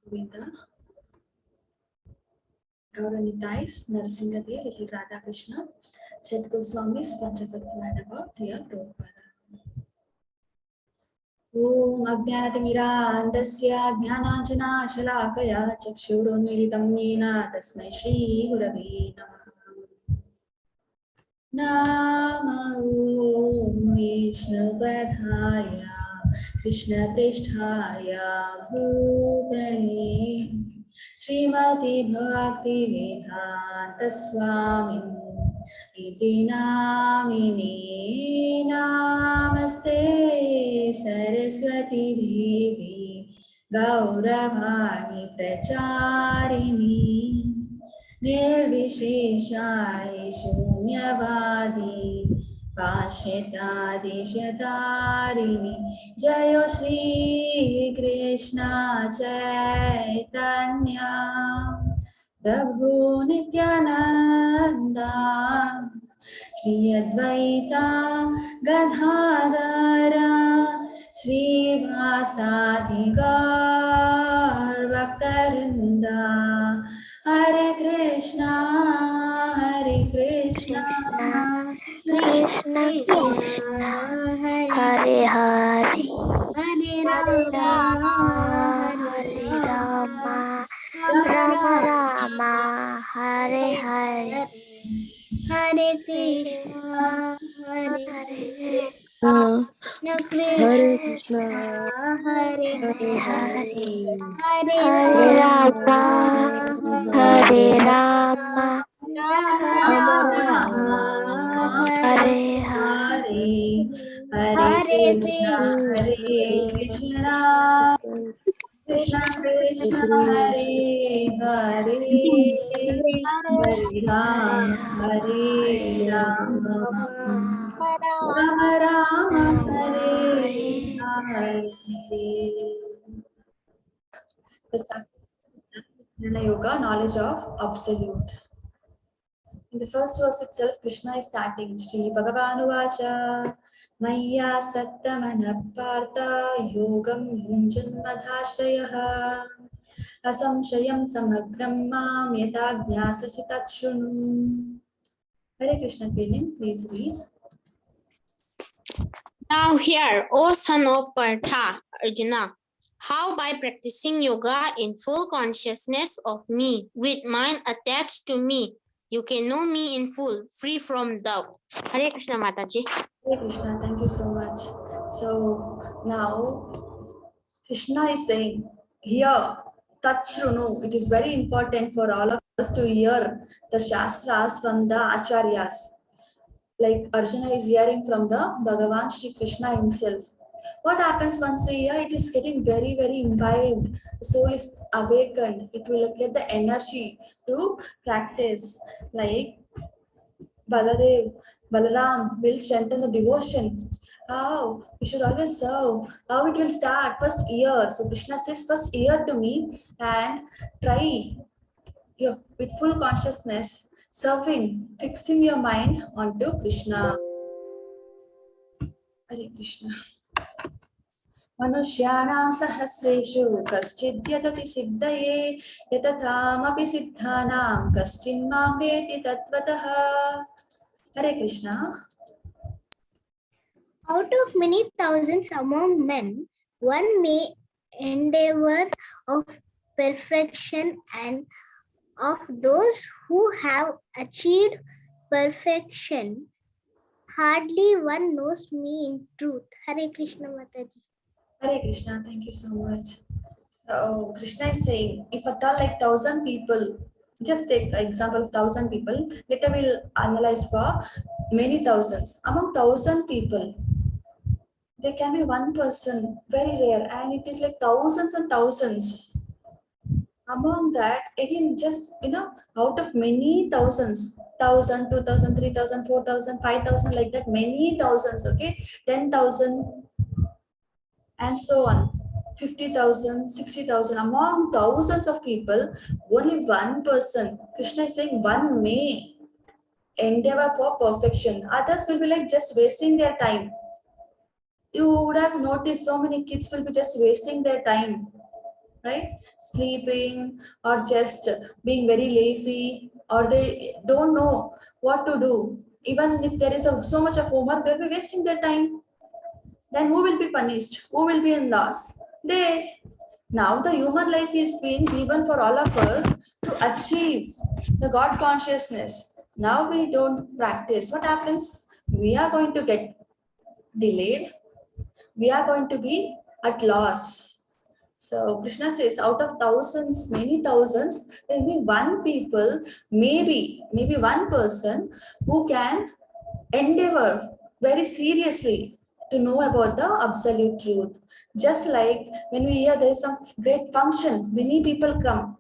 Govinda, Gauranitais, Narsingadhi, Little Radha Krishna, Shatguru Swami's Panchatattva and about Dear Prabhupada. Om Ajnanatimirandasya Jnananjana Shalakaya Chakshurunmilitam Yena Tasmai Shri Gurave Namaha Om Vishnupadhaya Krishna Pristhaya Bhutale Srimati Bhakti Vedanta Swamin Iti Namini Namaste Saraswati Devi Gauravani Pracharini Nirvisheshai Shunyavadi Pashetadishatarini Jayo Shri Krishna Chaitanya Prabhu Nityananda Shri Advaita Gadadhara Shri Vasadi Gaur Bhaktarinda Hare Krishna Krishna Krishna Hare Hare Hare Rama Rama Rama Hare Hare Hare Krishna Hare Krishna Hare Hare Hare Rama Hare Rama Rama Rama Hare Hare Hare Krishna Krishna Krishna Hare Hare Hare Rama Rama Rama Hare Hare. The Jnana Yoga, knowledge of absolute. In the first verse itself, Krishna is starting Shri Bhagavanu Vacha Maya Saktamana Partha Yogam Yunjanmadhashrayah Asamshayam Samagram Mam Yatagnyasasi Tatshunu. Hare Krishna Prelim, please read. Now hear, O son of Partha, Arjuna, how by practicing yoga in full consciousness of me, with mind attached to me, you can know me in full, free from doubt. Hare Krishna Mataji. Hare Krishna, thank you so much. So now Krishna is saying here, Tachrunu, it is very important for all of us to hear the Shastras from the Acharyas. Like Arjuna is hearing from the Bhagavan Shri Krishna himself. What happens once we hear, it is getting very, very imbibed. The soul is awakened. It will get the energy to practice. Like Baladev, Balaram will strengthen the devotion. How? We should always serve. How it will start? First year. So Krishna says, first year to me and try with full consciousness, serving, fixing your mind onto Krishna. Hare Krishna. Manushyanam sahasreshu kaschid yatati siddhaye yatathamapi siddhanam kaschin mam veti tattvataha. Hare Krishna. Out of many thousands among men, one may endeavor of perfection, and of those who have achieved perfection, hardly one knows me in truth. Hare Krishna Mataji. Hare Krishna, thank you so much. So Krishna is saying, if at all like 1,000 people, just take an example of 1,000 people, later we'll analyze for many thousands. Among 1,000 people, there can be one person, very rare, and it is like thousands and thousands. Among that, again, just, out of many thousands, 1,000, 2,000, 3,000, 4,000, 5,000, like that, many thousands, okay, 10,000, and so on, 50,000, 60,000, among thousands of people, only one person, Krishna is saying, one may endeavor for perfection. Others will be like just wasting their time. you would have noticed so many kids will be just wasting their time, right? Sleeping or just being very lazy, or they don't know what to do. Even if there is so much of homework, they'll be wasting their time. Then who will be punished? Who will be in loss? They. Now the human life is being given for all of us to achieve the God consciousness. Now we don't practice. What happens? We are going to get delayed. We are going to be at loss. So Krishna says, out of thousands, many thousands, there will be one people, maybe one person who can endeavor very seriously to know about the absolute truth. Just like when we hear there is some great function, many people come.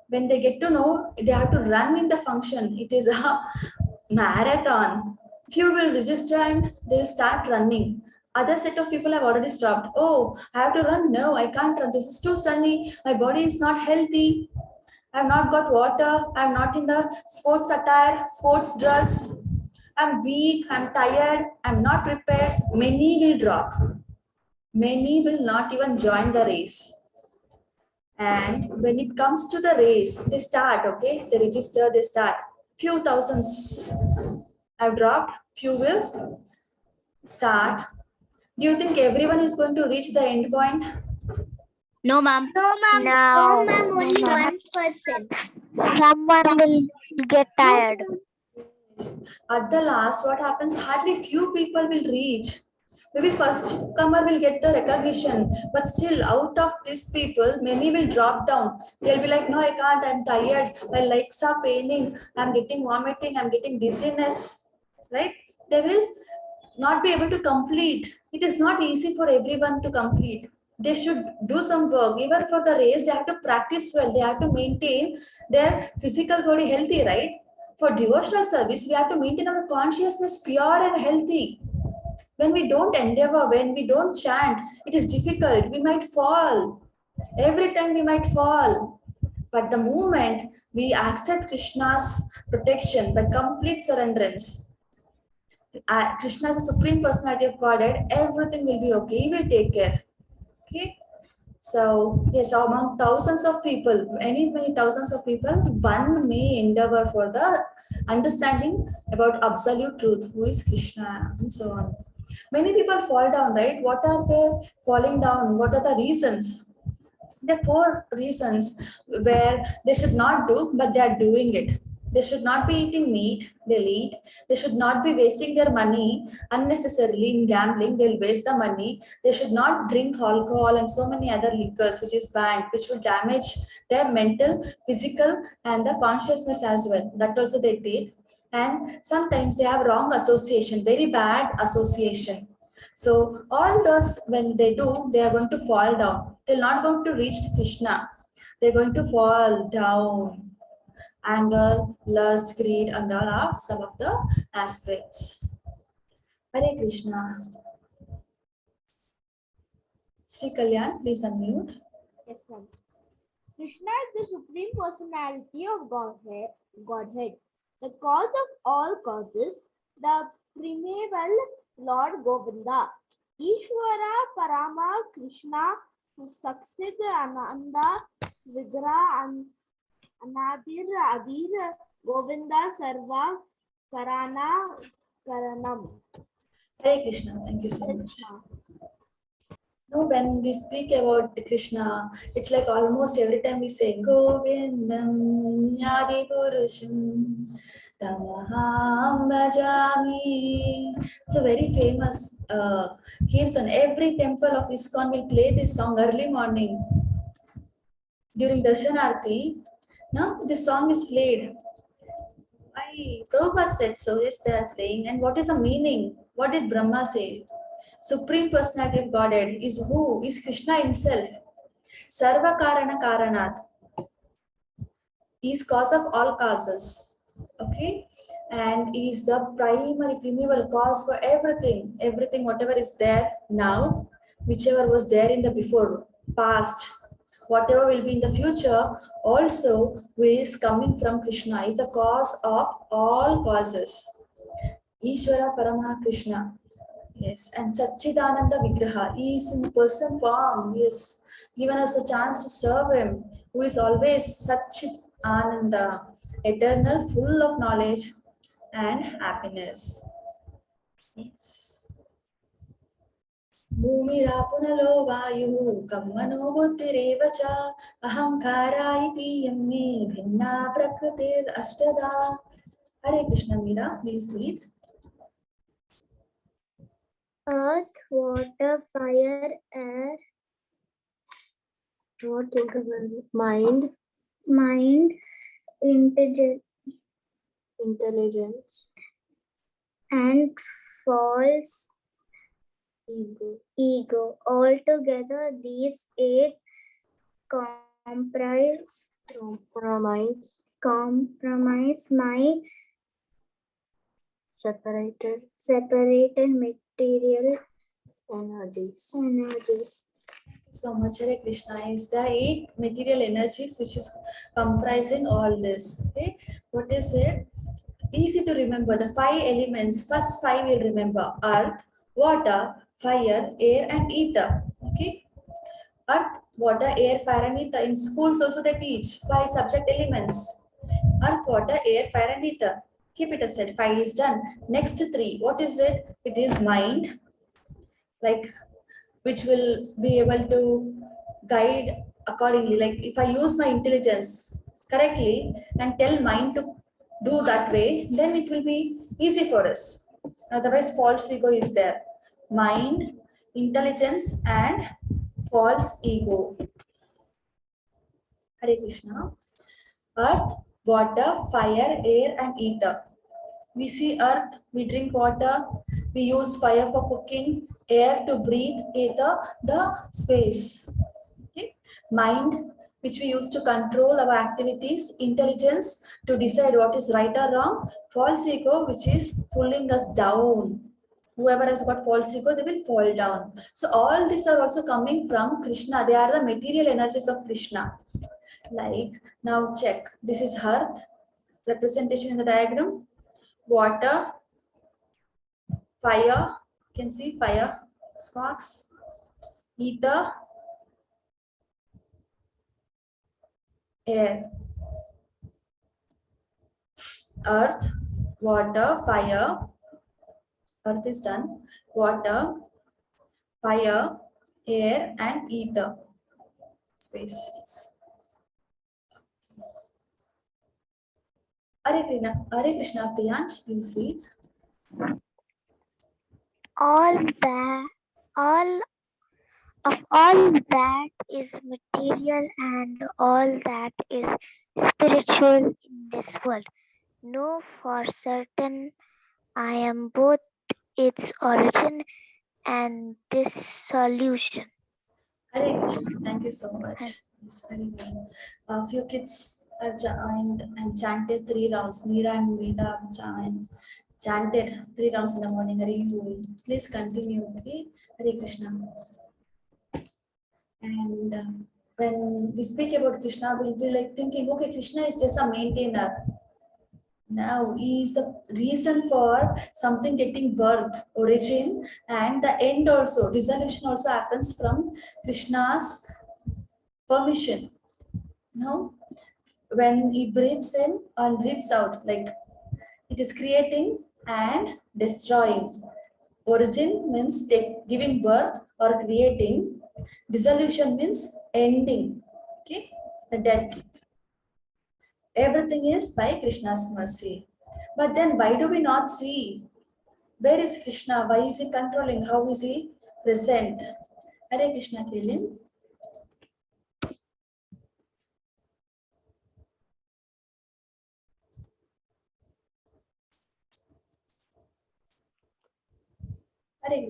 When they get to know, they have to run in the function. It is a marathon. Few will register and they will start running. Other set of people have already stopped. Oh, I have to run. No, I can't run. This is too sunny. My body is not healthy. I have not got water. I'm not in the sports attire, sports dress. I'm weak. I'm tired. I'm not prepared. Many will drop. Many will not even join the race. And when it comes to the race, they start, okay? They register, they start. Few thousands have dropped, few will start. Do you think everyone is going to reach the end point? No, ma'am. No, ma'am. No, ma'am. Only 1%. Someone will get tired. Yes. At the last, what happens? Hardly few people will reach. Maybe first comer will get the recognition, but still out of these people, many will drop down. They'll be like, no, I can't, I'm tired, my legs are paining, I'm getting vomiting, I'm getting dizziness, right? They will not be able to complete. It is not easy for everyone to complete. They should do some work. Even for the race, they have to practice well. They have to maintain their physical body healthy, right? For devotional service, we have to maintain our consciousness pure and healthy. When we don't endeavor, when we don't chant, it is difficult. We might fall. Every time we might fall. But the moment we accept Krishna's protection by complete surrenderance, Krishna is the Supreme Personality of Godhead, everything will be okay. He will take care. Okay. So yes, among thousands of people, many thousands of people, one may endeavor for the understanding about absolute truth, who is Krishna, and so on. Many people fall down, right? What are they falling down? What are the reasons? There are 4 reasons where they should not do, but they are doing it. They should not be eating meat, they'll eat. They should not be wasting their money unnecessarily in gambling, they'll waste the money. They should not drink alcohol and so many other liquors, which is banned, which will damage their mental, physical, and the consciousness as well. That also they take. And sometimes they have wrong association, very bad association. So all those, when they do, they are going to fall down. They're not going to reach Krishna. They're going to fall down. Anger, lust, greed, and all are some of the aspects. Hare Krishna. Shri Kalyan, please unmute. Yes, ma'am. Krishna is the supreme personality of Godhead, the cause of all causes, the primeval Lord Govinda, Ishvara Parama Krishna, Saksid Ananda Vigra and Anadir Adir Govinda Sarva Karana Karanam. Hare Krishna. Thank you so much. No, when we speak about Krishna, it's like almost every time we say Govindam Yadi Purusham Tamaham Bhajami. It's a very famous kirtan. Every temple of ISKCON will play this song early morning during Darshanarti. Now this song is played. Why? Prabhupada said so. Yes, they are playing. And what is the meaning? What did Brahma say? Supreme Personality of Godhead is who? Is Krishna himself. Sarva Karana Karanat. He is cause of all causes. Okay? And he is the primary, primeval cause for everything. Everything, whatever is there now, whichever was there in the before, past, whatever will be in the future, also who is coming from Krishna, is the cause of all causes. Ishvara Parama Krishna. Yes, and Satchidananda Vigraha, he is in person form. He has given us a chance to serve him, who is always Satchit Ananda, eternal, full of knowledge and happiness. Yes. भूमिरापुनलो वायुः कम्मनो बुद्धिरेव च अहंकारा इति यम्मे भिन्ना प्रकृतिरष्टधा. Hare Krishna, Meera, please read. Earth, water, fire, air, Mind, mind, intelligence, and false ego. Altogether, these 8 compromise my separated separated material energies. So much. Hare Krishna is the 8 material energies which is comprising all this. Okay, what is it? Easy to remember. The 5 elements. First 5 you'll remember: earth, water, fire, air, and ether. Okay, earth, water, air, fire, and ether. In schools also they teach 5 subject elements: earth, water, air, fire, and ether. Keep it aside. 5 is done. Next 3. What is it? It is mind, like, which will be able to guide accordingly. Like if I use my intelligence correctly and tell mind to do that way, then it will be easy for us. Otherwise, false ego is there. Mind, intelligence, and false ego. Hare Krishna. Earth, water, fire, air, and ether. We see earth, we drink water, we use fire for cooking, air to breathe, ether, the space. Okay. Mind, which we use to control our activities, intelligence to decide what is right or wrong, false ego, which is pulling us down. Whoever has got false ego, they will fall down. So all these are also coming from Krishna. They are the material energies of Krishna. Like, now check, this is earth, representation in the diagram, water, fire, you can see fire, sparks, ether, air, earth, water, fire, earth is done, water, fire, air, and ether, space. Hare Krishna, Priyansh, please read. All that is material and all that is spiritual in this world. Know for certain I am both its origin and dissolution. Hare Krishna, thank you so much. It's very well. A few kids have joined and chanted 3 rounds. Meera and Veda chanted 3 rounds in the morning. Please continue, okay? Hare Krishna. And when we speak about Krishna, we'll be like thinking, okay, Krishna is just a maintainer. Now he is the reason for something getting birth, origin, and the end also. Dissolution also happens from Krishna's permission. Now, when he breathes in and breathes out, like it is creating and destroying. Origin means giving birth or creating. Dissolution means ending. Okay, the death. Everything is by Krishna's mercy. But then why do we not see? Where is Krishna? Why is he controlling? How is he present? Hare Krishna, Kilin.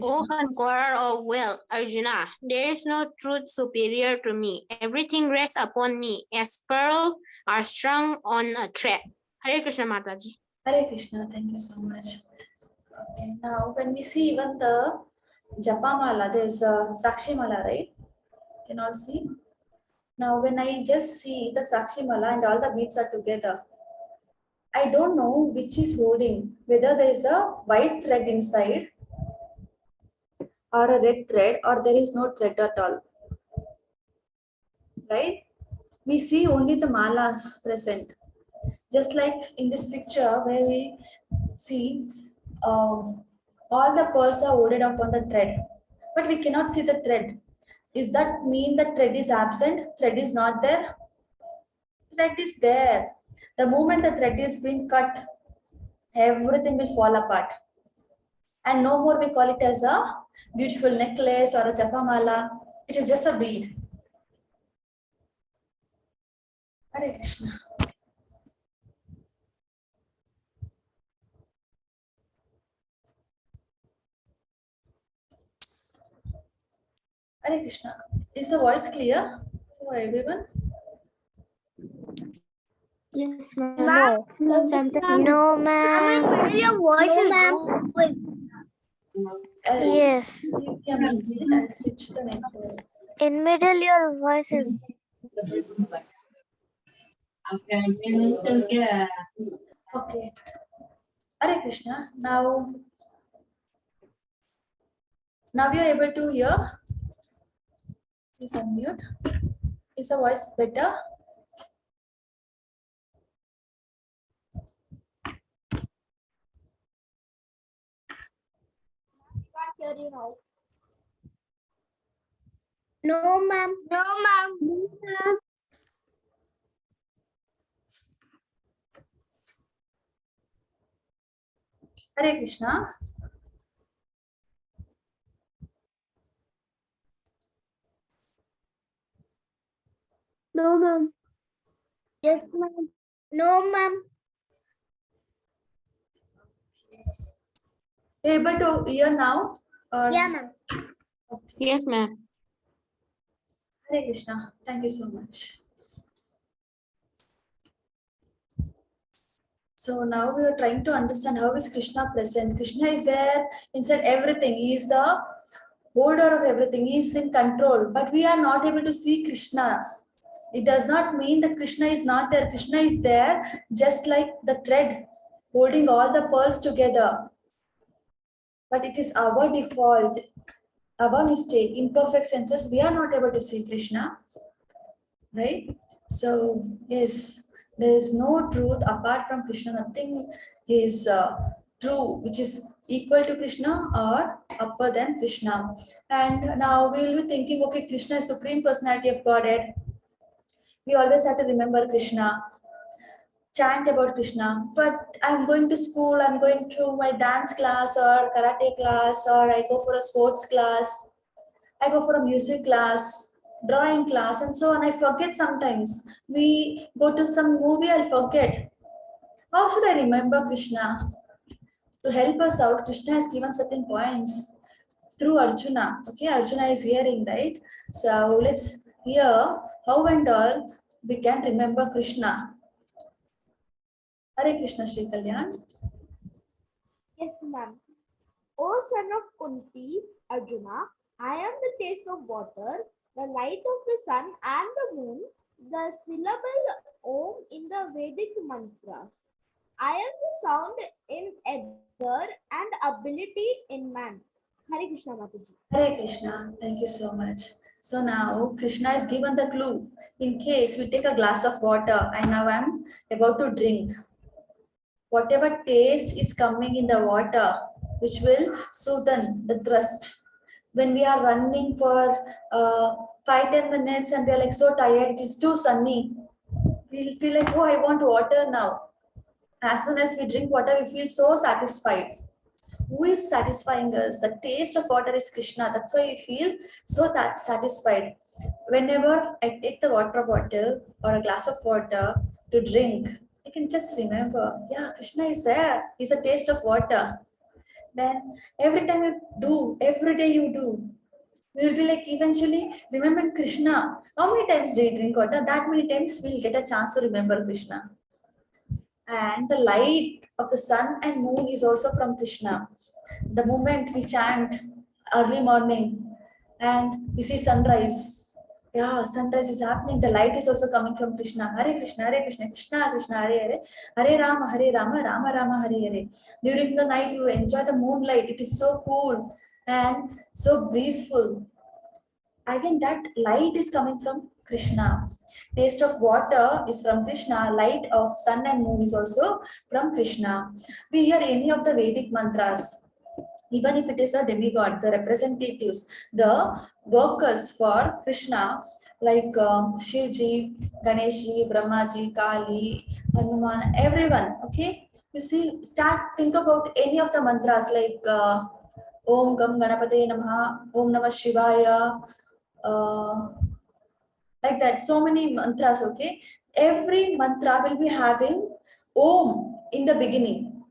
O conqueror of wealth, Arjuna, there is no truth superior to me. Everything rests upon me, as pearls are strung on a thread. Hare Krishna, Mataji. Hare Krishna, thank you so much. Okay, now when we see even the Japamala, there's a Sakshi Mala, right? You can all see. Now when I just see the Sakshi Mala and all the beads are together, I don't know which is holding, whether there is a white thread inside or a red thread, or there is no thread at all. Right? We see only the malas present. Just like in this picture where we see all the pearls are loaded up on the thread, but we cannot see the thread. Is that mean the thread is absent? Thread is not there? Thread is there. The moment the thread is being cut, everything will fall apart. And no more we call it as a beautiful necklace or a japamala. It is just a bead. Hare Krishna. Hare Krishna. Is the voice clear for everyone? Yes, ma'am. No. Sometimes No, ma'am. Your voice is Yes. Give me a minute, I'll switch the network. In middle, your voice is. Okay. Hare Krishna. Now you're able to hear. Please unmute. Is the voice better? Can't hear you now. No, ma'am. No, ma'am. Hare Krishna. No, ma'am. Yes, ma'am. No, ma'am. You're able to hear now? Or... Yeah, ma'am. Okay. yes, ma'am. Hare Krishna. Thank you so much. So now we are trying to understand how is Krishna present. Krishna is there inside everything. He is the holder of everything. He is in control. But we are not able to see Krishna. It does not mean that Krishna is not there. Krishna is there just like the thread holding all the pearls together. But it is our default, our mistake, imperfect senses. We are not able to see Krishna. Right? So, yes, there is no truth apart from Krishna. Nothing is true, which is equal to Krishna or upper than Krishna. And now we will be thinking, okay, Krishna is Supreme Personality of Godhead. We always have to remember Krishna, chant about Krishna. But I'm going to school, I'm going to my dance class or karate class, or I go for a sports class, I go for a music class, drawing class, and so on. I forget sometimes. We go to some movie, I'll forget. How should I remember Krishna? To help us out, Krishna has given certain points through Arjuna. Okay, Arjuna is hearing, right? So let's hear how and all we can remember Krishna. Hare Krishna, Shri Kalyan. Yes, ma'am. O son of Kunti, Arjuna, I am the taste of water, the light of the sun and the moon, the syllable Om in the Vedic mantras. I am the sound in ether and ability in man. Hare Krishna Mataji. Hare Krishna, thank you so much. So now Krishna is given the clue. In case we take a glass of water and now I'm about to drink, whatever taste is coming in the water, which will soothe the thirst. When we are running for 5-10 minutes and we are like so tired, it is too sunny, we'll feel like, oh, I want water now. As soon as we drink water, we feel so satisfied. Who is satisfying us? The taste of water is Krishna. That's why we feel so that satisfied. Whenever I take the water bottle or a glass of water to drink, I can just remember, yeah, Krishna is there. He's a taste of water. Then every time you do, every day you do, we will be like eventually remembering Krishna. How many times do you drink water? That many times we'll get a chance to remember Krishna. And the light of the sun and moon is also from Krishna. The moment we chant early morning and we see sunrise, yeah, sunrise is happening. The light is also coming from Krishna. Hare Krishna, Hare Krishna, Krishna Krishna, Hare Hare, Hare Rama, Rama Rama, Hare Hare. During the night, you enjoy the moonlight. It is so cool. and so breezeful. Again, that light is coming from Krishna. Taste of water is from Krishna. Light of sun and moon is also from Krishna. We hear any of the Vedic mantras, even if it is a demigod, the representatives, the workers for Krishna, like Shivji, Ganeshi, Brahmaji, Kali, Hanuman, everyone. Okay, you see, think about any of the mantras like Om Gam Ganapate Namaha, Om Namah Shivaya, like that. So many mantras. Okay, every mantra will be having Om in the beginning.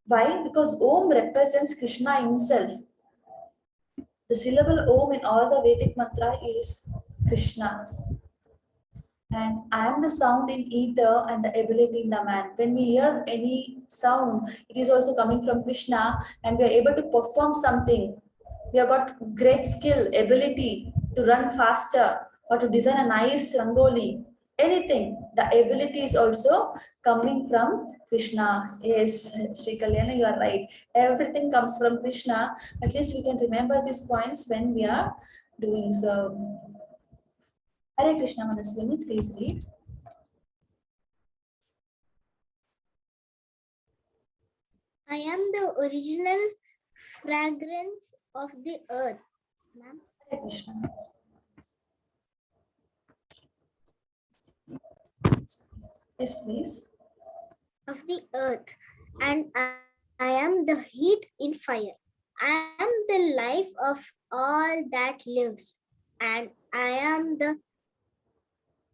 Why? Because Om represents Krishna himself. The syllable Om in all the Vedic mantra is Krishna. And I am the sound in ether and the ability in the man. When we hear any sound, it is also coming from Krishna, and we are able to perform something. We have got great skill, ability to run faster or to design a nice rangoli. Anything, the ability is also coming from Krishna. Yes, Sri Kalyana, you are right. Everything comes from Krishna. At least we can remember these points when we are doing so. Hare Krishna, Manaswini, please read. I am the original fragrance of the earth. Ma'am. Hare Krishna. Yes, please. Of the earth, and I am the heat in fire. I am the life of all that lives, and I am the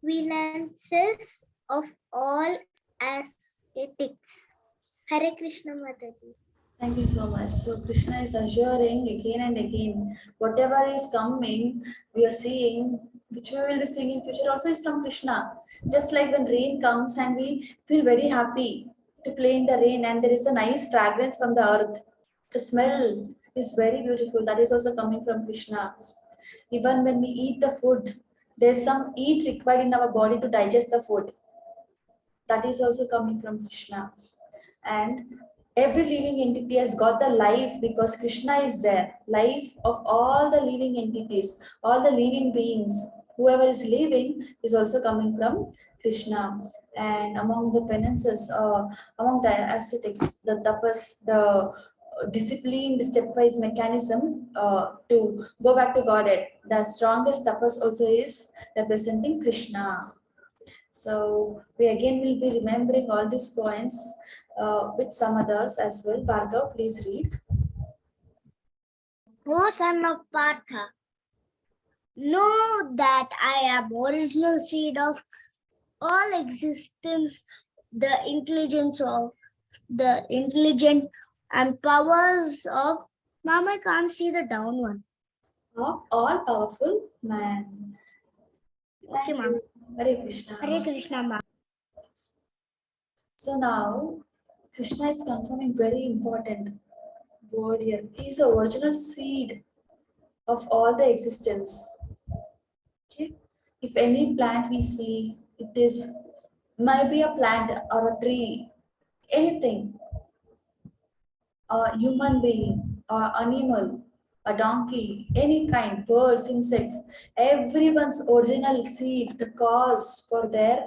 finances of all aesthetics. Hare Krishna Mataji. Thank you so much. So Krishna is assuring again and again, whatever is coming, we are seeing, which we will be seeing in future also is from Krishna. Just like when rain comes and we feel very happy to play in the rain and there is a nice fragrance from the earth. The smell is very beautiful. That is also coming from Krishna. Even when we eat the food, there's some heat required in our body to digest the food. That is also coming from Krishna. And every living entity has got the life because Krishna is there. Life of all the living entities, all the living beings, whoever is living is also coming from Krishna. And among the penances, among the ascetics, the tapas, the disciplined stepwise mechanism to go back to Godhead, the strongest tapas also is representing Krishna. So we again will be remembering all these points with some others as well. Bhargav, please read. O son of Partha, know that I am original seed of all existence, the intelligence of the intelligent and powers of Mom, I can't see the down one. Of all powerful man. Thank Okay, ma'am. you. Hare Krishna. Hare Krishna, ma'am. So now Krishna is confirming very important word here. He is the original seed of all the existence. Okay. If any plant we see, it is might be a plant or a tree, anything, a human being, or animal, a donkey, any kind, birds, insects, everyone's original seed, the cause for their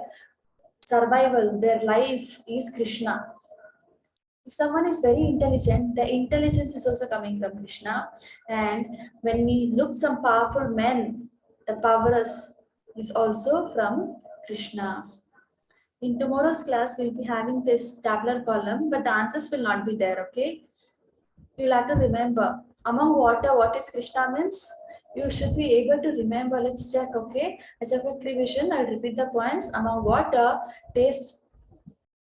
survival, their life is Krishna. If someone is very intelligent, the intelligence is also coming from Krishna. And when we look some powerful men, the power is also from Krishna. In tomorrow's class, we'll be having this tabular column, but the answers will not be there, okay? You'll have to remember, among water, what is Krishna means? You should be able to remember. Let's check, okay? As a quick revision, I'll repeat the points. Among water, taste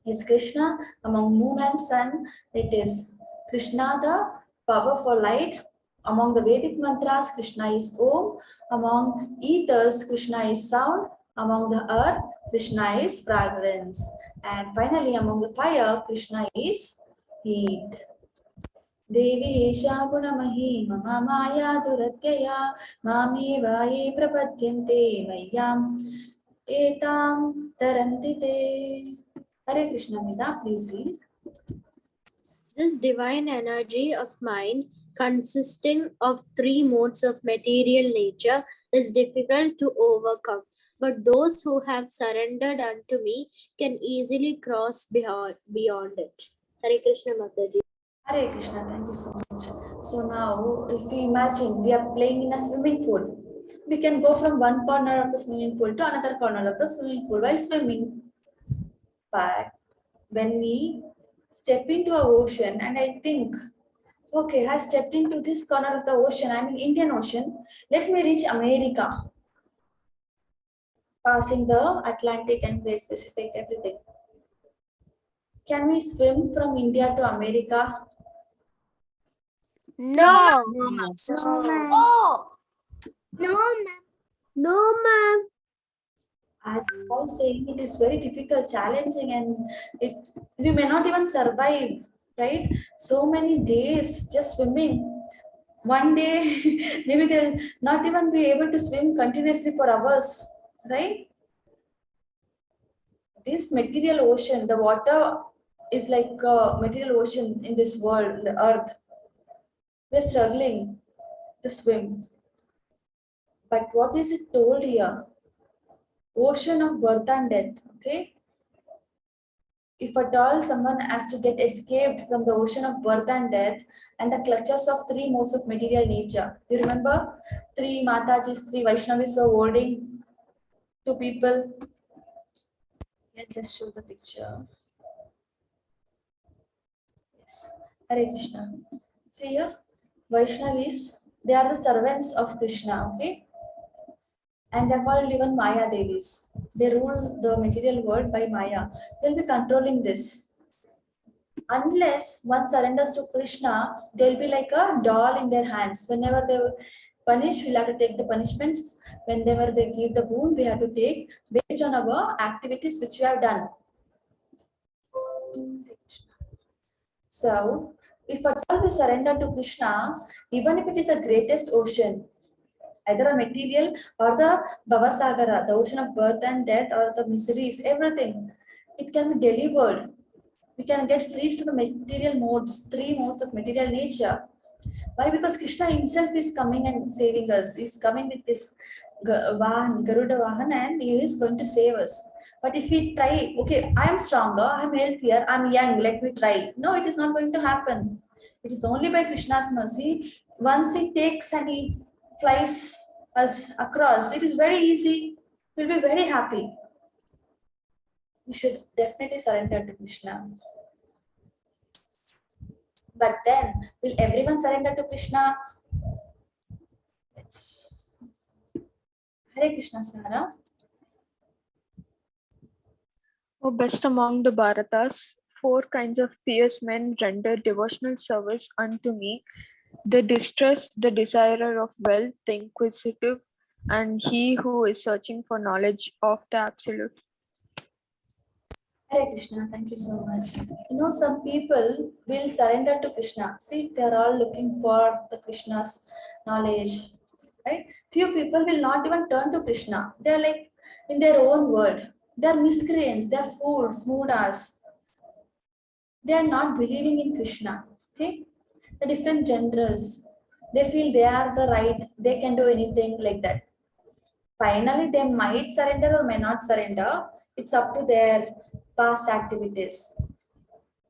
is Krishna. Among moon and sun, it is Krishna, the power for light. Among the Vedic mantras, Krishna is Om. Among ethers, Krishna is sound. Among the earth, Krishna is fragrance. And finally, among the fire, Krishna is heat. देवी एषा गुणमही मम माया दुरत्यया मामेव ये प्रपद्यन्ते मय्याम् एतां तरन्ति ते. Hare Krishna, Mita, please read. This divine energy of mine consisting of three modes of material nature, is difficult to overcome. But those who have surrendered unto me can easily cross beyond it. Hare Krishna Mataji. Hare Krishna, thank you so much. So now, if we imagine we are playing in a swimming pool, we can go from one corner of the swimming pool to another corner of the swimming pool while swimming. But when we step into a ocean, and I think, okay, I stepped into this corner of the ocean, I'm in Indian Ocean, let me reach America, passing the Atlantic and the Pacific, everything. Can we swim from India to America? No. No, ma'am. Oh, No, ma'am. No, ma'am. As I was saying, it is very difficult, challenging, and we may not even survive, right? So many days just swimming. One day, maybe they'll not even be able to swim continuously for hours, right? This material ocean, the water is like a material ocean in this world, the earth. We're struggling to swim. But what is it told here? Ocean of birth and death, okay? If at all someone has to get escaped from the ocean of birth and death and the clutches of three modes of material nature. You remember? Three Matajis, three Vaishnavis were holding two people. Let's just show the picture. Yes. Hare Krishna. See here, Vaishnavis, they are the servants of Krishna, okay? And they're called even Maya Devis. They rule the material world by Maya. They'll be controlling this. Unless one surrenders to Krishna, they'll be like a doll in their hands. Whenever they punish, we'll have to take the punishments. Whenever they give the boon, we have to take based on our activities which we have done. So, if at all we surrender to Krishna, even if it is the greatest ocean, either a material or the Bhavasagara, the ocean of birth and death, or the miseries, everything, it can be delivered. We can get freed from the material modes, three modes of material nature. Why? Because Krishna himself is coming and saving us. He's coming with this Garuda Vahan, and he is going to save us. But if we try, okay, I am stronger, I am healthier, I am young, let me try. No, it is not going to happen. It is only by Krishna's mercy. Once he takes and he flies us across, it is very easy. We'll be very happy. We should definitely surrender to Krishna. But then, will everyone surrender to Krishna? Let's Hare Krishna, Sara. O best among the Bharatas, four kinds of pious men render devotional service unto me: the distressed, the desirer of wealth, the inquisitive, and he who is searching for knowledge of the Absolute. Hare Krishna, thank you so much. You know, some people will surrender to Krishna. See, they are all looking for the Krishna's knowledge, right? Few people will not even turn to Krishna. They are like in their own world. They are miscreants, they are fools, moodas. They are not believing in Krishna. Okay? The different genders, they feel they are the right, they can do anything like that. Finally, they might surrender or may not surrender. It's up to their past activities.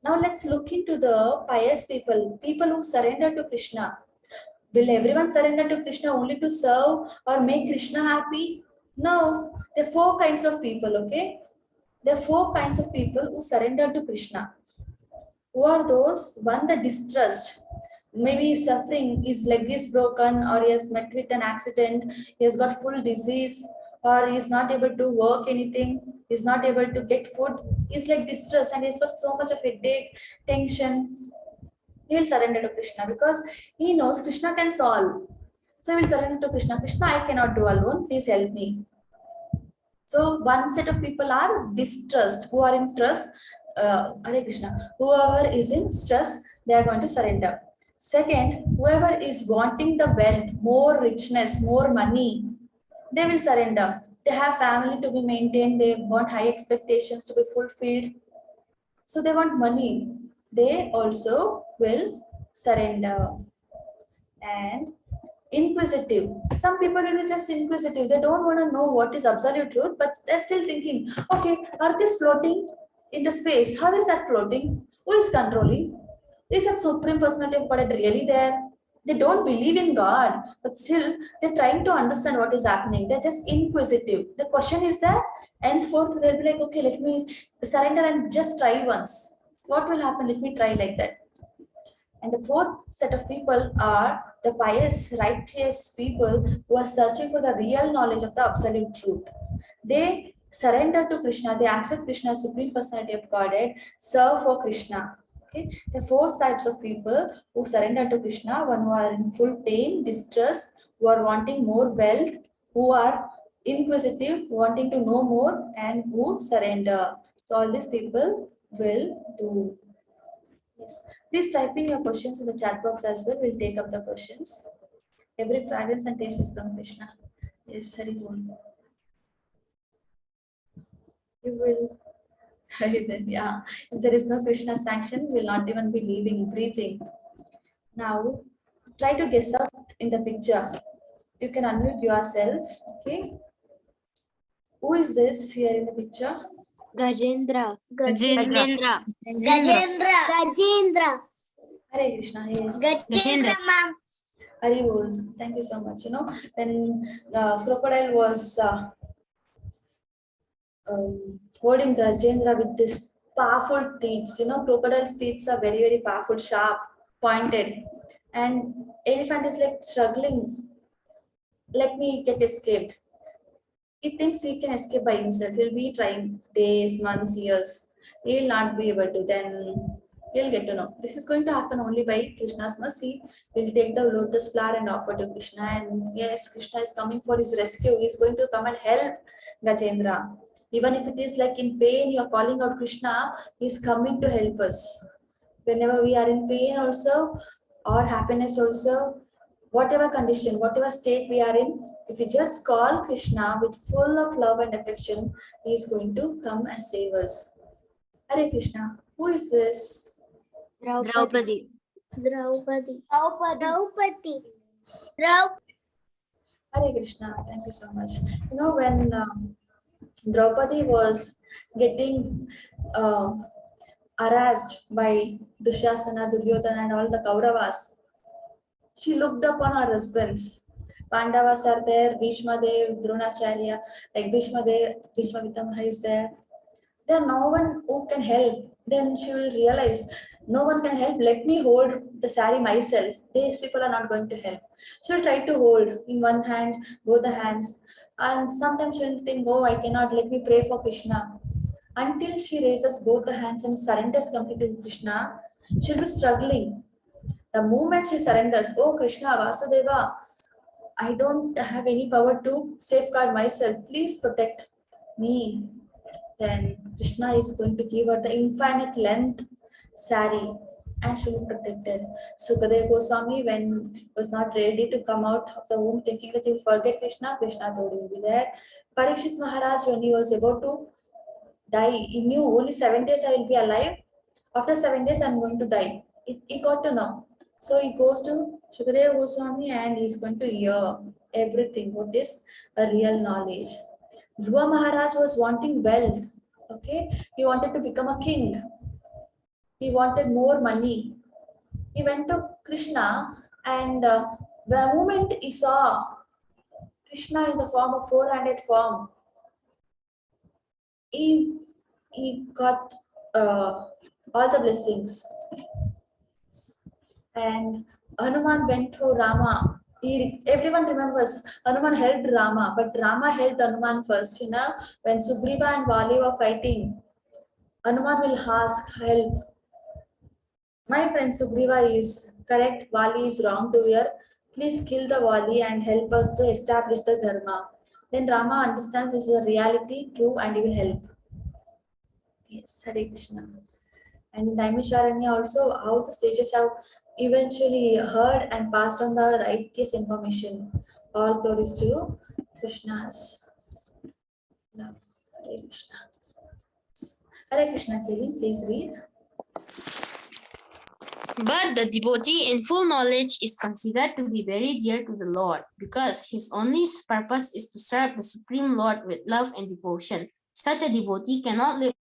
Now let's look into the pious people, people who surrender to Krishna. Will everyone surrender to Krishna only to serve or make Krishna happy? No, there are four kinds of people, okay? There are four kinds of people who surrender to Krishna. Who are those? One, the distressed. Maybe he's suffering, his leg is broken, or he has met with an accident, he has got full disease, or he is not able to work anything, he's not able to get food. He's like distressed and he's got so much of headache, tension. He will surrender to Krishna because he knows Krishna can solve. So he will surrender to Krishna. Krishna, I cannot do alone, please help me. So one set of people are distressed, who are in trust. Hare Krishna. Whoever is in stress, they are going to surrender. Second, whoever is wanting the wealth, more richness, more money, they will surrender. They have family to be maintained. They want high expectations to be fulfilled. So they want money. They also will surrender. and inquisitive. Some people will be just inquisitive. They don't want to know what is absolute truth, but they're still thinking, okay, Earth is floating in the space. How is that floating? Who is controlling? Is that Supreme Personality of God really there? They don't believe in God, but still they're trying to understand what is happening. They're just inquisitive. The question is that henceforth they'll be like, okay, let me surrender and just try once. What will happen? Let me try like that. And the fourth set of people are the pious, righteous people who are searching for the real knowledge of the absolute truth. They surrender to Krishna, they accept Krishna as Supreme Personality of Godhead, serve for Krishna. Okay, the four types of people who surrender to Krishna: one who are in full pain, distress, who are wanting more wealth, who are inquisitive, wanting to know more, and who surrender. So all these people will do. Yes. Please type in your questions in the chat box as well. We'll take up the questions. Every fragrance and taste is from Krishna. Yes, Hari Bol. You will. Then, yeah. If there is no Krishna sanction, we will not even be living, breathing. Now, try to guess out in the picture. You can unmute yourself. Okay. Who is this here in the picture? Gajendra. Gajendra. Hare Krishna. Yes. Gajendra. ma'am. Hari Bol. Thank you so much. You know, when crocodile was holding Gajendra with this powerful teeth. You know, crocodile's teeth are very, very powerful, sharp, pointed. And elephant is like struggling. Let me get escaped. He thinks he can escape by himself. He'll be trying days, months, years. He'll not be able to. Then he'll get to know. This is going to happen only by Krishna's mercy. We'll take the lotus flower and offer to Krishna. And yes, Krishna is coming for his rescue. He's going to come and help Gajendra. Even if it is like in pain, you're calling out Krishna, he's coming to help us. Whenever we are in pain also, or happiness also, whatever condition, whatever state we are in, if we just call Krishna with full of love and affection, he is going to come and save us. Hare Krishna. Who is this? Draupadi. Hare Krishna. Thank you so much. You know, when Draupadi was getting harassed by Dushasana, Duryodhana, and all the Kauravas, she looked upon her husbands. Pandavas are there, Bhishma Dev, Dronacharya, like Bhishma Dev, Bhishma Pitamaha is there. There are no one who can help. Then she will realize, no one can help. Let me hold the sari myself. These people are not going to help. She'll try to hold in one hand, both the hands. And sometimes she'll think, oh, I cannot, let me pray for Krishna. Until she raises both the hands and surrenders completely to Krishna, she'll be struggling. The moment she surrenders, oh Krishna, Vasudeva, I don't have any power to safeguard myself. Please protect me. Then Krishna is going to give her the infinite length sari and she will be protected. So Sukadeva Goswami, when he was not ready to come out of the womb thinking that he will forget Krishna, Krishna told him to be there. Parikshit Maharaj, when he was about to die, he knew only 7 days I will be alive. After 7 days, I'm going to die. He got to know. So he goes to Shukadeva Goswami and he's going to hear everything, what is a real knowledge. Dhruva Maharaj was wanting wealth. Okay, he wanted to become a king. He wanted more money. He went to Krishna, and the moment he saw Krishna in the form of four-handed form, he got all the blessings. And Hanuman went through Rama. Everyone remembers Hanuman helped Rama, but Rama helped Hanuman first. You know, when Sugriva and Vali were fighting, Hanuman will ask help. My friend Sugriva is correct, Vali is wrong to hear. Please kill the Vali and help us to establish the Dharma. Then Rama understands this is a reality, true, and he will help. Yes, Hare Krishna. And in Naimisharanya also, how the sages have eventually heard and passed on the righteous information. All glories to Krishna's love. Hare Krishna. Hare Krishna, Kelly, please read. But the devotee in full knowledge is considered to be very dear to the Lord because his only purpose is to serve the Supreme Lord with love and devotion. Such a devotee cannot live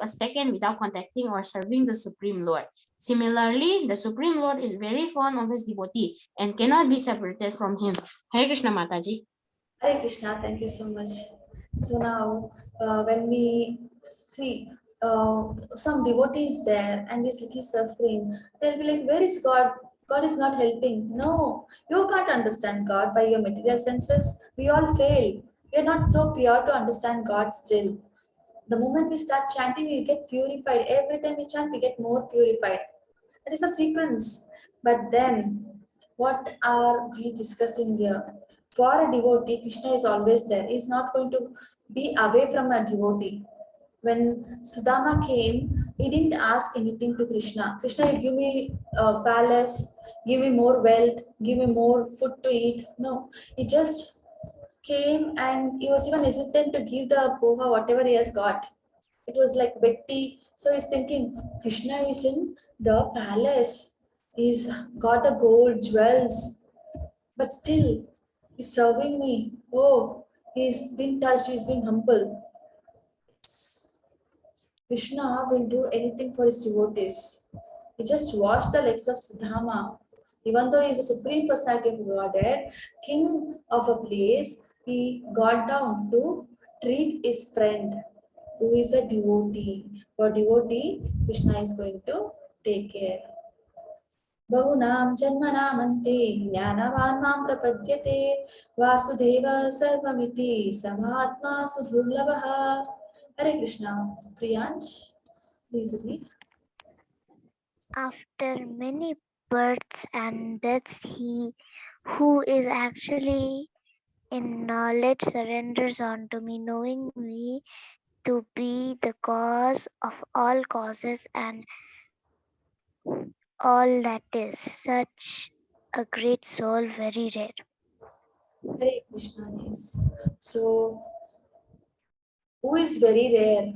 a second without contacting or serving the Supreme Lord. Similarly, the Supreme Lord is very fond of his devotee and cannot be separated from him. Hare Krishna Mataji. Hare Krishna, thank you so much. So now, when we see some devotees there and is little suffering, they'll be like, "Where is God? God is not helping." No, you can't understand God by your material senses. We all fail. We are not so pure to understand God still. The moment we start chanting, we get purified. Every time we chant, we get more purified. It is a sequence. But then, what are we discussing here? For a devotee, Krishna is always there. He is not going to be away from a devotee. When Sudama came, he didn't ask anything to Krishna. Krishna, you give me a palace, give me more wealth, give me more food to eat. No, he just came and he was even hesitant to give the poha, whatever he has got. It was like Betty. So he's thinking, Krishna is in the palace. He's got the gold, jewels, but still he's serving me. Oh, he's been touched, he's been humble. Krishna will do anything for his devotees. He just washed the legs of Sudama. Even though he is a supreme personality of Godhead, king of a place, he got down to treat his friend who is a devotee. For devotee, Krishna is going to take care. Bahunam janmanamante jnanavan mam prapadyate vasudeva sarvamiti samahatma sudurlabha. Hare Krishna. Priyansh, please read. After many births and deaths, he who is actually in knowledge surrenders unto me, knowing me to be the cause of all causes and all that is. Such a great soul, very rare. Hare Krishna, yes. So, who is very rare?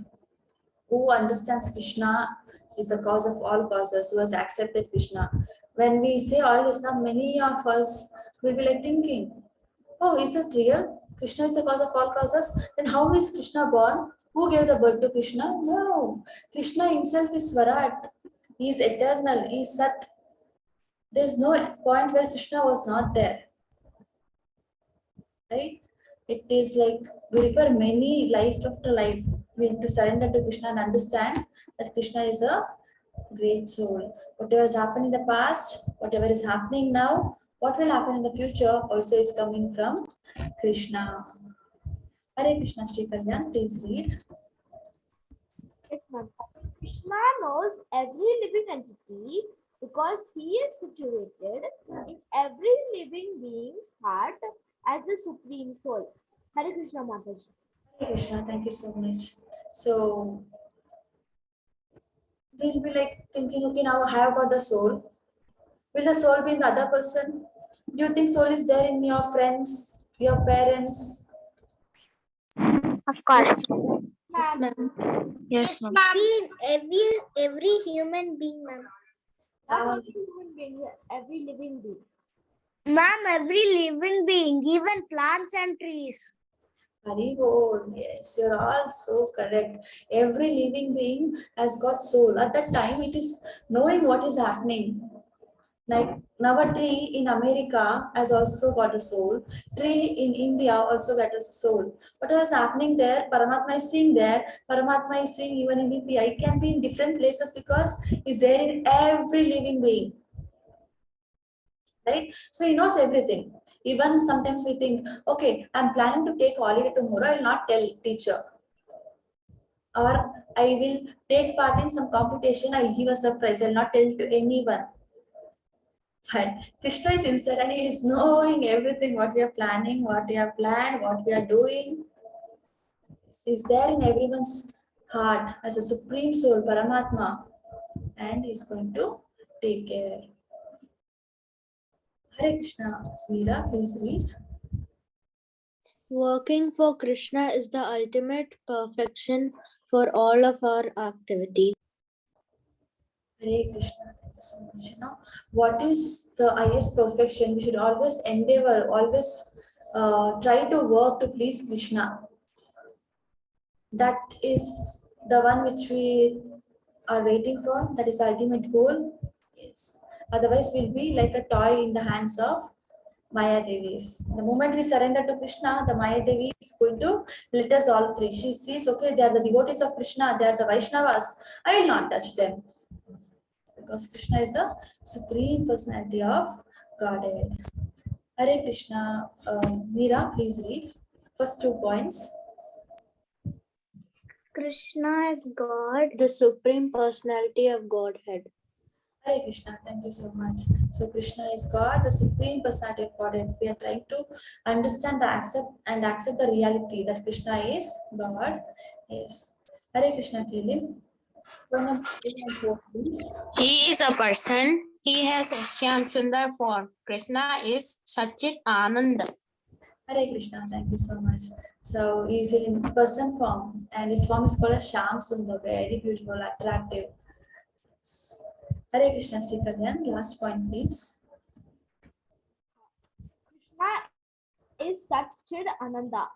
Who understands Krishna is the cause of all causes, who has accepted Krishna. When we say all Krishna, many of us will be like thinking, oh, is it real? Krishna is the cause of all causes? Then how is Krishna born? Who gave the birth to Krishna? No. Krishna himself is Swarat. He is eternal. He is Sat. There is no point where Krishna was not there. Right? It is like we require many life after life. We need to surrender to Krishna and understand that Krishna is a great soul. Whatever has happened in the past, whatever is happening now, what will happen in the future also is coming from Krishna. Hare Krishna, Shri Kalyan, please read. Yes, ma'am. Krishna knows every living entity because he is situated in every living being's heart as the supreme soul. Hare Krishna Mataji. Hare Krishna, thank you so much. So we'll be like thinking, okay, now I have got the soul. Will the soul be in the other person? Do you think soul is there in your friends, your parents? Of course. Yes, ma'am. Yes, ma'am. Every human being, ma'am. Not only human being, every living being. Ma'am, every living being, even plants and trees. Haribol, yes, you're all so correct. Every living being has got soul. At that time, it is knowing what is happening. Like now a tree in America has also got a soul. Tree in India also got a soul. What was happening there? Paramatma is seeing there. Paramatma is seeing even in India. It can be in different places because it's there in every living being. Right? So he knows everything. Even sometimes we think, okay, I'm planning to take holiday tomorrow. I will not tell teacher. Or I will take part in some competition. I will give a surprise. I will not tell to anyone. But Krishna is inside and he is knowing everything, what we are planning, what we have planned, what we are doing. He is there in everyone's heart as a supreme soul, Paramatma. And he is going to take care. Hare Krishna. Meera, please read. Working for Krishna is the ultimate perfection for all of our activities. Hare Krishna. Thank you so much. What is the highest perfection? We should always endeavor, always try to work to please Krishna. That is the one which we are waiting for. That is the ultimate goal. Yes. Otherwise, we'll be like a toy in the hands of Maya Devis. The moment we surrender to Krishna, the Maya Devi is going to let us all free. She sees, okay, they are the devotees of Krishna, they are the Vaishnavas. I will not touch them. Because Krishna is the supreme personality of Godhead. Hare Krishna. Meera, please read first 2 points. Krishna is God, the supreme personality of Godhead. Hare Krishna, thank you so much. So Krishna is God, the supreme personality of Godhead. We are trying to understand accept the reality that Krishna is God. Yes. Hare Krishna, Kelly. Point number 3 and 4, please. He is a person. He has a Shyam Sundar form. Krishna is Satchit Ananda. Hare Krishna, thank you so much. So he is in person form, and his form is called as Shyam Sundar, very beautiful, attractive. Hare Krishna, Sri Kalyan. Last point, please. Krishna is Satchid Ananda.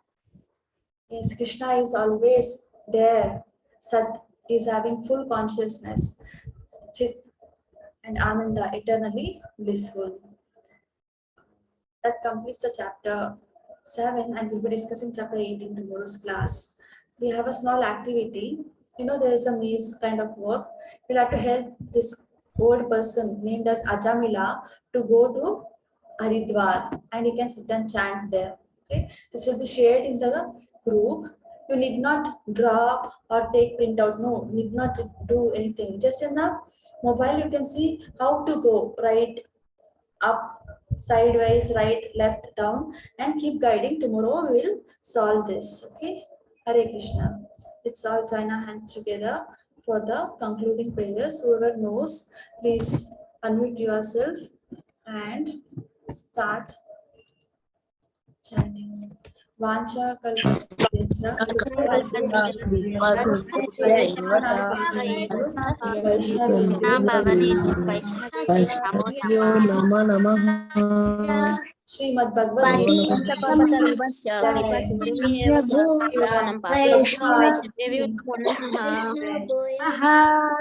Yes, Krishna is always there. Sat is having full consciousness. Chit and Ananda, eternally blissful. That completes the chapter 7, and we'll be discussing chapter 8 in tomorrow's class. We have a small activity. There is a maze kind of work. We'll have to help this old person named as Ajamila to go to Haridwar, and he can sit and chant there. Okay, this will be shared in the group. You need not draw or take printout. No, need not do anything. Just in the mobile, you can see how to go right, up, sideways, right, left, down, and keep guiding. Tomorrow we will solve this. Okay, Hare Krishna. Let's all join our hands together for the concluding prayers. Whoever knows, please unmute yourself and start chanting. Vancha kalpatarubyascha kripa Vaishnavyo Nama Namaha. Srimad Bhagavad Gita.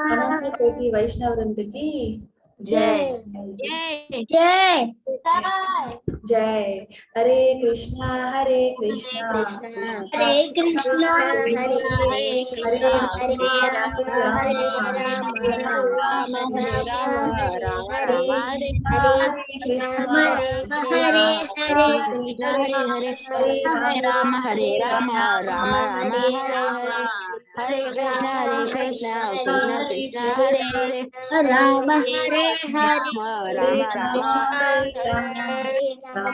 Ananta Koti Vaishnava Vrinda ki Jai. Jai. Jai. Jai. Hare Krishna, Hare Krishna, Hare Krishna, Hare Krishna, Hare Rama, Hare Rama, Rama Rama, Hare Hare Krishna, Hare Hare Rama, Hare Rama, Rama Rama, Hare Hare Krishna, Hare Krishna, Krishna Krishna, Hare Hare, Rama Hare Hare, Rama Rama, Hare Hare Rama.